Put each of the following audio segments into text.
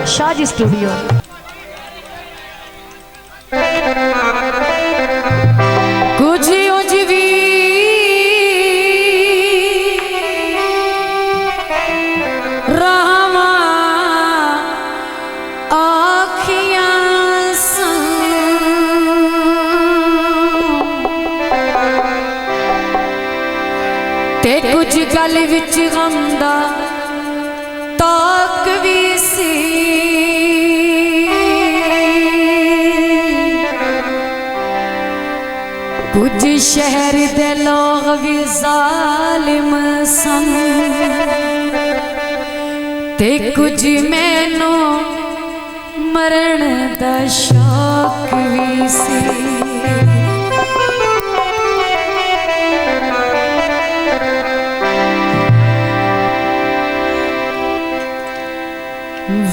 Shaz studio. कुछ उजवी रामा आखियां ते कुछ गल विच गम दा ताक भी सी। कुछ शहर दे लोग भी जालिम सन ते कुछ मैनू मरण दा शौक भी सी।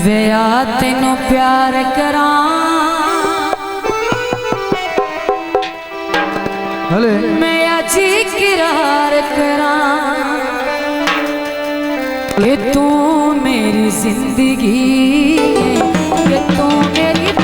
वे आ तेनू प्यार करां मैं अज इकरार करां कि तू मेरी जिंदगी कि तू मेरी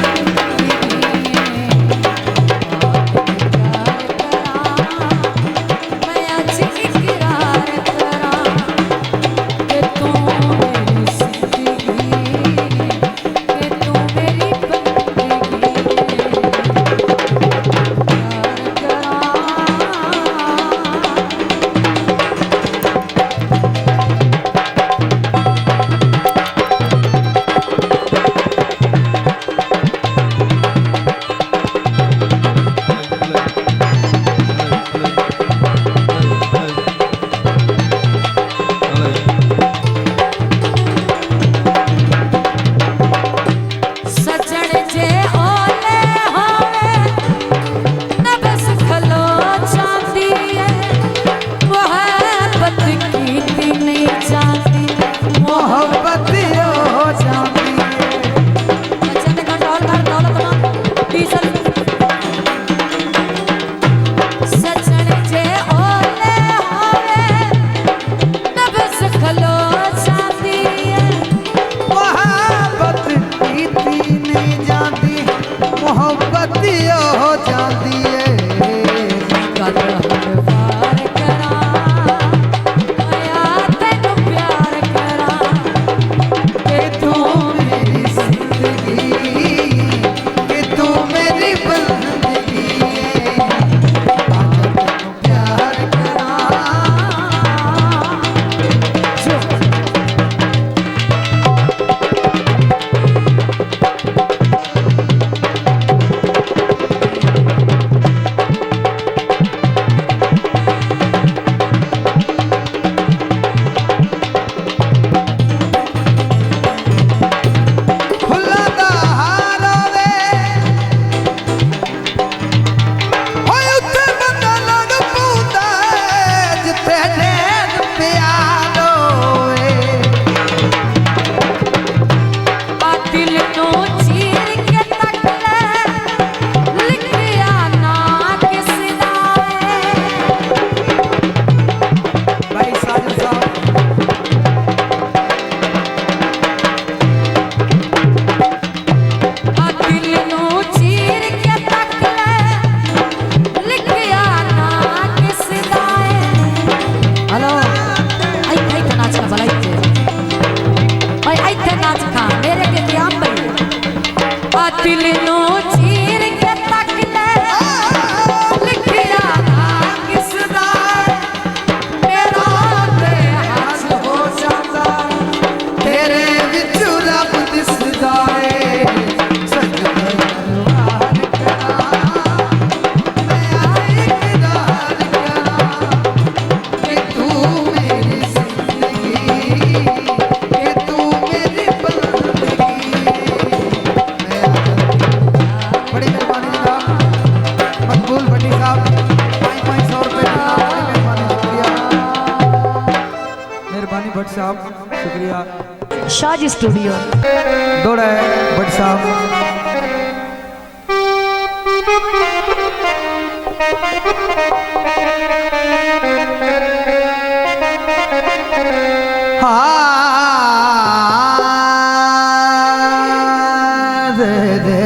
भट्ट साहब शुक्रिया। शाज स्टूडियो दौड़ा है भट्ट साहब। हाँ रे रे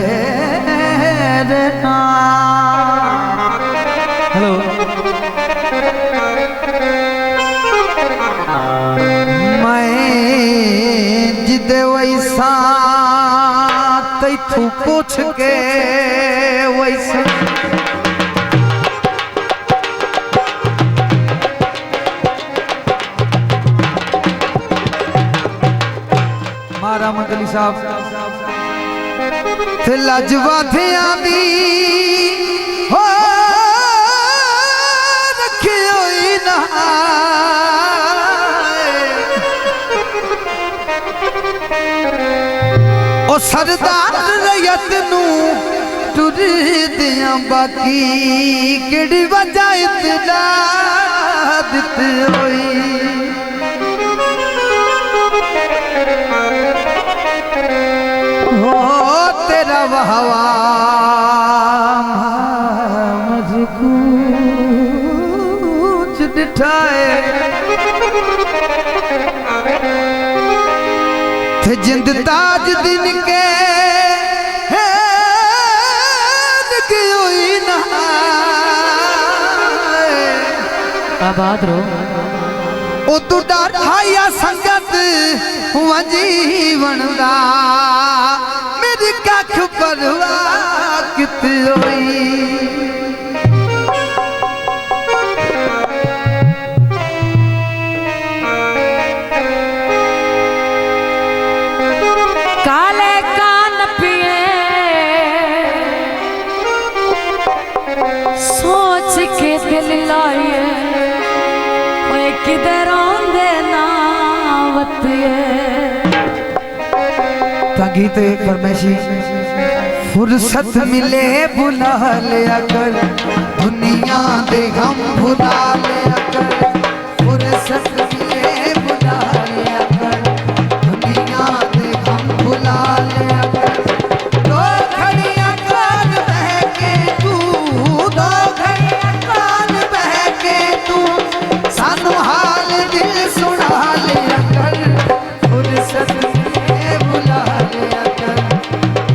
रे ना। हेलो मैं जिदे वैसा तू पूछ के वैसा मारा मंडली साहब थे लाजवा थे आंदी हो रखे होई ना ओ सरदार रैयत नू टुर दिया बाकी केड़ी वजह इतला दित होई हो तेरा वहवा मुझको दिठाए थे जिंद ताज दिन के हुई ना आबाद रो ओ तू डाया संगत हुआ जीवन दा मेरी कख परवाह कित होई काले कान पिए सोच के दिल लाए ओए किधर आंदे नावतिए संगीत फरमाइशी फुर्सत मिले बुला लिया कर दुनिया दे हम भुला लिया कर फुर्सत मिले बुला लिया कर दुनिया दे हम भुला लिया कर दो घड़ियां कान बहके तू दो घड़ियां कान बहके तू सानू हाल दिल सुना लिया कर फुर्सत मिले बुला लिया कर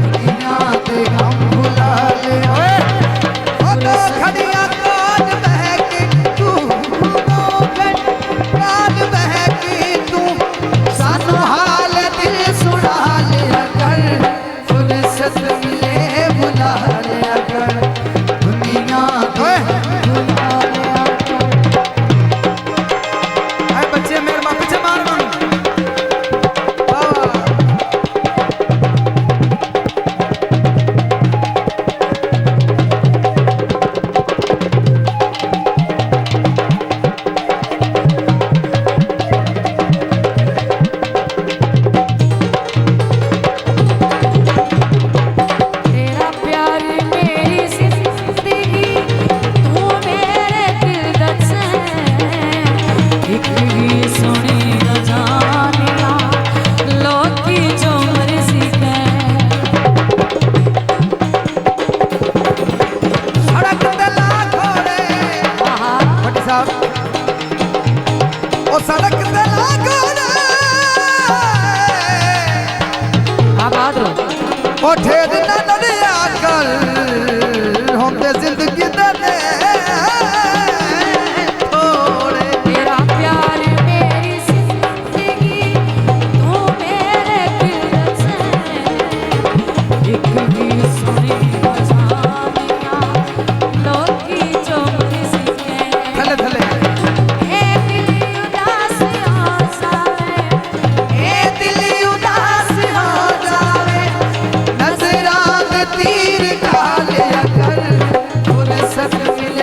दुनिया दे हम भुला लिया ओ दो घड़ियां कान बहके तू दो कान बहके तू सानू हाल दिल सुना लिया कर फुर्सत मिले बुला लिया कर दुनिया दे भुला लिया कर ऐ बच्चे मेरे मां पीछे मार मां वाह तेरा प्यार मेरी जिंदगी तू मेरे दिल दा चैन एक भी सुनी न जानिया लोकी जो मर्जी कहे सड़क ते लाखों रे भट्ट साहब ओ सड़क ते लाखों रे आबाद रो ओ ठेर ना नड़िया कर होंदे जिंदगी दे थोड़े तेरा प्यार मेरी जिंदगी तू मेरे दिल दा चैन एक भी सुनी न जानिया लोकी जो मर्जी कहे थले थले ए दिल उदास हो जावे ए दिल उदास हो जावे नजरां दे तीर खा लिया कर फुर्सत मिले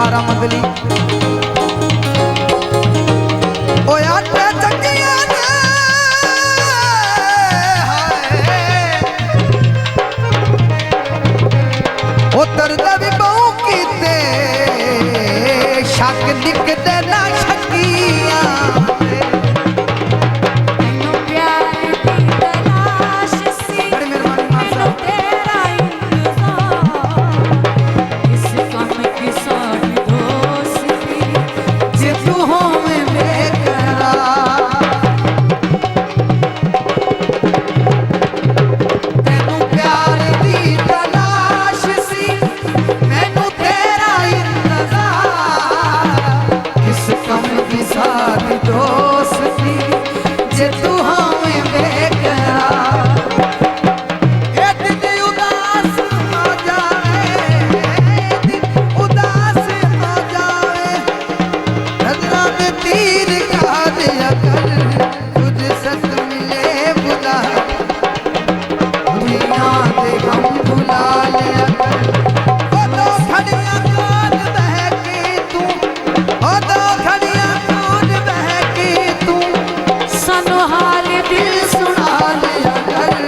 12 मंदली ओ आटे चंगियां ने ओ तरदा भी बहु कीते शक निकदे ना शकियां ਤੈਨੂੰ ਪਿਆਰ ਦੀ ਤਲਾਸ਼ ਸੀ बड़ी मेहरबानी मां ਮੈਨੂੰ साहब ਤੇਰਾ ਇੰਤਜ਼ਾਰ ਇਸ ਕੰਮ ਕੀ ਸਾਡੀ ਦੋਸਤੀ जे तू होवे बेकरार तेनू प्यार दी तलाश सी मैनू तेरा इंतजार किस कम की साथ दोस्ती जे तू होवे बेकरार ए दिल उदास हो जावे दिल उदास हो जावे नजरा में तीर का दिया कर तुझ सत मिले बुला दुनिया दे गम भुला लिया कर ओ दो खड़ियां कौन बहकी तू ओ दो खड़ियां कौन बहकी तू ਸਾਨੂੰ ਹਾਲ ਦਿਲ ਸੁਣਾ सुना लिया कर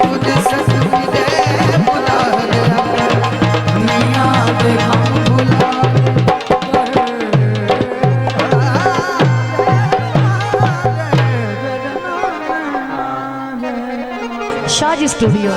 तुझ सत मिले बुला लिया कर दुनिया दे गम भुला शाजी स्टूडियो